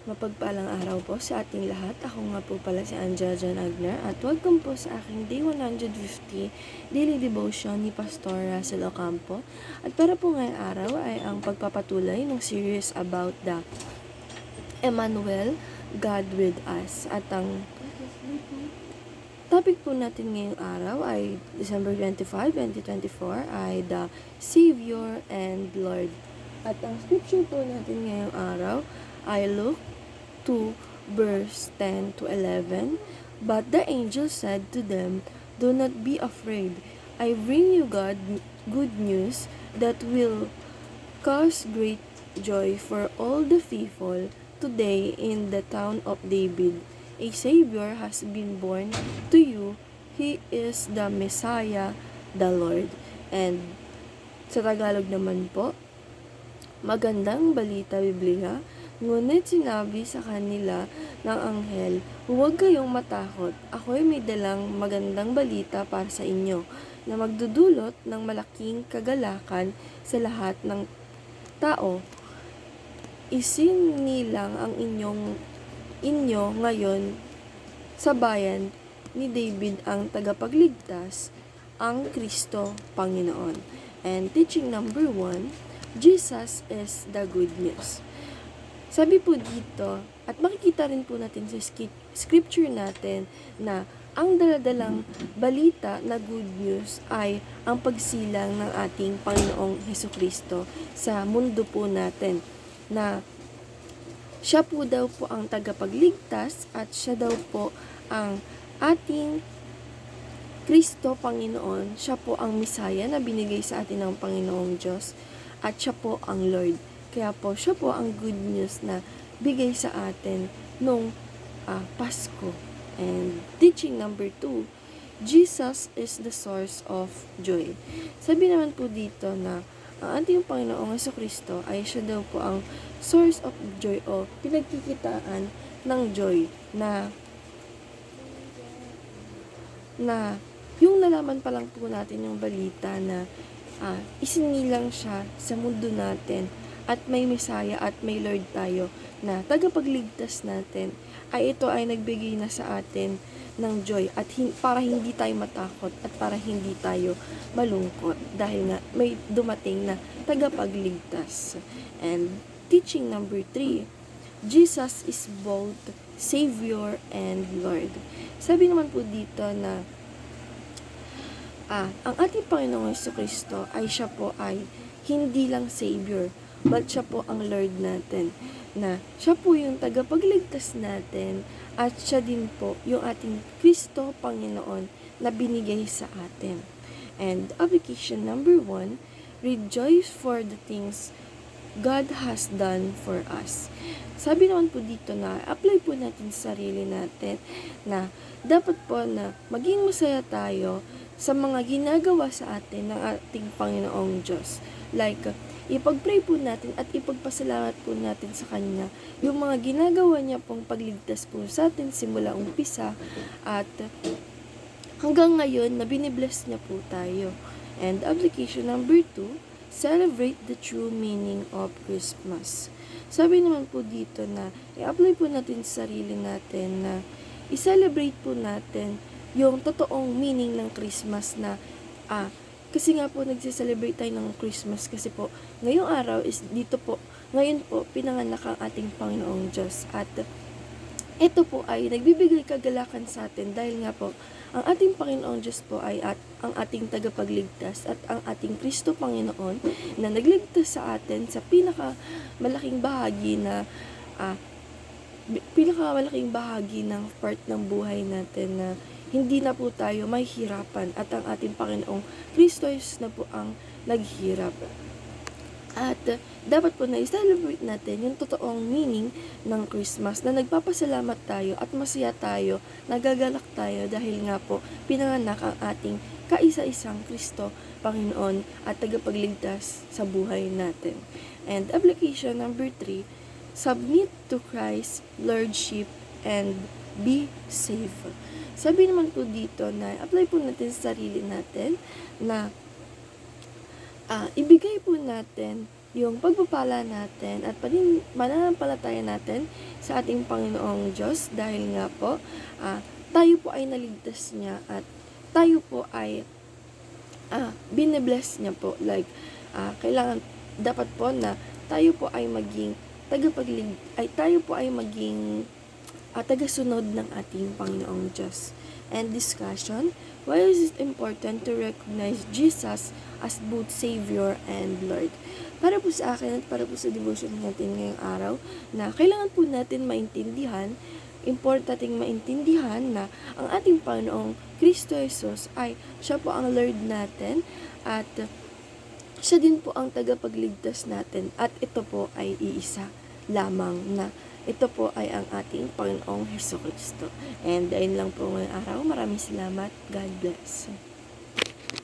Mapagpalang araw po sa ating lahat. Ako nga po pala si Anja Jan Agner at welcome po sa aking Day 150 Daily Devotion ni Pastor Russell Ocampo. At para po ngayong araw ay ang pagpapatuloy ng series about the Emmanuel, God with us. At ang topic po natin ngayong araw ay December 25, 2024 ay the Savior and Lord. At ang scripture po natin ngayong araw ay Luke 2 verse 10 to 11. But the angel said to them, "Do not be afraid. I bring you good news that will cause great joy for all the people. Today in the town of David, a Savior has been born to you. He is the Messiah, the Lord." And sa Tagalog naman po, magandang balita Biblia. Ngunit sinabi sa kanila ng anghel, "Huwag kayong matakot. Ako'y may dalang magandang balita para sa inyo na magdudulot ng malaking kagalakan sa lahat ng tao. Isinilang ang inyo ngayon sa bayan ni David ang tagapagligtas, ang Kristo Panginoon." And teaching number 1, Jesus is the good news. Sabi po dito, at makikita rin po natin sa scripture natin na ang daladalang balita na good news ay ang pagsilang ng ating Panginoong Hesukristo sa mundo po natin, na siya po daw po ang tagapagligtas at siya daw po ang ating Kristo Panginoon. Siya po ang Misaya na binigay sa atin ng Panginoong Diyos at siya po ang Lord. Kaya po, siya po ang good news na bigay sa atin nung Pasko. And teaching number 2, Jesus is the source of joy. Sabi naman po dito na ang ating Panginoong Jesucristo ay siya daw po ang source of joy o pinagkikitaan ng joy na yung nalaman pa lang po natin yung balita na isinilang siya sa mundo natin at may Mesaya at may Lord tayo na tagapagligtas natin, ay ito ay nagbigay na sa atin ng joy at para hindi tayo matakot at para hindi tayo malungkot dahil nga may dumating na tagapagligtas. And teaching number 3, Jesus is both Savior and Lord. Sabi naman po dito na ang ating Panginoong Jesucristo ay siya po ay hindi lang Savior, but siya po ang Lord natin, na siya po yung tagapagligtas natin at siya din po yung ating Kristo Panginoon na binigay sa atin. And application number 1, rejoice for the things God has done for us. Sabi naman po dito na apply po natin sa sarili natin na dapat po na maging masaya tayo sa mga ginagawa sa atin ng ating Panginoong Diyos. Like, ipag-pray po natin at ipagpasalamat po natin sa Kanya yung mga ginagawa niya pong pagligtas po sa atin simula umpisa at hanggang ngayon na binibless niya po tayo. And application number 2, celebrate the true meaning of Christmas. Sabi naman po dito na i-apply po natin sa sarili natin na i-celebrate po natin yung totoong meaning ng Christmas na kasi nga po nagse-celebrate tayo ng Christmas kasi po ngayong araw is ngayon po pinanganak ang ating Panginoong Diyos at ito po ay nagbibigay kagalakan sa atin dahil nga po ang ating Panginoong Diyos po ay ang ating tagapagligtas at ang ating Kristo Panginoon na nagligtas sa atin sa pinakamalaking bahagi ng part ng buhay natin na hindi na po tayo mahihirapan at ang ating Panginoong Kristo na po ang naghihirap. At dapat po na i-celebrate natin yung totoong meaning ng Christmas na nagpapasalamat tayo at masaya tayo, nagagalak tayo dahil nga po pinanganak ang ating kaisa-isang Kristo Panginoon at tagapagligtas sa buhay natin. And application number 3, submit to Christ's Lordship and be safe. Sabi naman po dito na apply po natin sa sarili natin na ibigay po natin yung pagpapala natin at mananampalataya natin sa ating Panginoong Diyos dahil nga po, tayo po ay naligtas niya at tayo po ay bine-bless niya po. Like, kailangan, dapat po na tayo po ay maging tayo po ay maging tagasunod ng ating Panginoong Diyos. And discussion, why is it important to recognize Jesus as both Savior and Lord? Para po sa akin at para po sa devotion natin ngayong araw, na kailangan po natin importanteng maintindihan na ang ating Panginoong Kristo Jesus ay siya po ang Lord natin at siya din po ang tagapagligtas natin at ito po ay iisa lamang na ito po ay ang ating Panginoong Hesukristo. And ayun lang po ngayong araw. Maraming salamat. God bless.